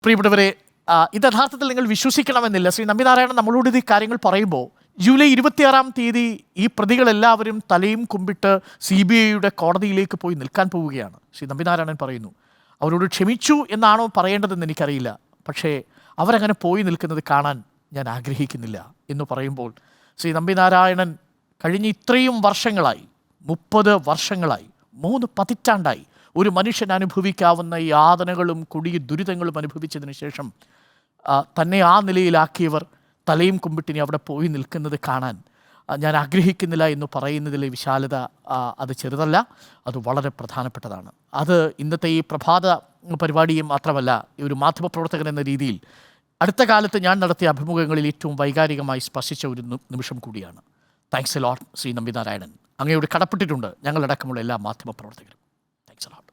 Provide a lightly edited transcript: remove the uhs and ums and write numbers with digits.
പ്രിയപ്പെട്ടവരെ, ഇത് യഥാർത്ഥത്തിൽ നിങ്ങൾ വിശ്വസിക്കണമെന്നില്ല. ശ്രീ നമ്പിനാരായണൻ നമ്മളോട് ഈ കാര്യങ്ങൾ പറയുമ്പോൾ ജൂലൈ 26-ാം തീയതി ഈ പ്രതികളെല്ലാവരും തലയും കുമ്പിട്ട് CBIയുടെ കോടതിയിലേക്ക് പോയി നിൽക്കാൻ പോവുകയാണ്. ശ്രീ നമ്പിനാരായണൻ പറയുന്നു അവരോട് ക്ഷമിച്ചു എന്നാണോ പറയേണ്ടതെന്ന് എനിക്കറിയില്ല, പക്ഷേ അവരങ്ങനെ പോയി നിൽക്കുന്നത് കാണാൻ ഞാൻ ആഗ്രഹിക്കുന്നില്ല എന്ന് പറയുമ്പോൾ ശ്രീ നമ്പിനാരായണൻ കഴിഞ്ഞ ഇത്രയും വർഷങ്ങളായി, 30 വർഷങ്ങളായി, 3 പതിറ്റാണ്ടായി ഒരു മനുഷ്യൻ അനുഭവിക്കാവുന്ന യാതനകളും കൊടിയ ദുരിതങ്ങളും അനുഭവിച്ചതിന് ശേഷം തന്നെ ആ നിലയിലാക്കിയവർ തലയും കുമ്പിട്ടിനി അവിടെ പോയി നിൽക്കുന്നത് കാണാൻ ഞാൻ ആഗ്രഹിക്കുന്നില്ല എന്ന് പറയുന്നതിലെ വിശാലത അത് ചെറുതല്ല, അത് വളരെ പ്രധാനപ്പെട്ടതാണ്. അത് ഇന്നത്തെ ഈ പ്രഭാത പരിപാടിയും മാത്രമല്ല, ഈ ഒരു മാധ്യമപ്രവർത്തകൻ എന്ന രീതിയിൽ അടുത്ത കാലത്ത് ഞാൻ നടത്തിയ അഭിമുഖങ്ങളിൽ ഏറ്റവും വൈകാരികമായി സ്പർശിച്ച ഒരു നിമിഷം കൂടിയാണ്. Thanks a lot Shri Nambi Narayanan. അങ്ങയോട് കടപ്പെട്ടിട്ടുണ്ട് ഞങ്ങളടക്കമുള്ള എല്ലാ മാധ്യമപ്രവർത്തകരും. Thanks a lot.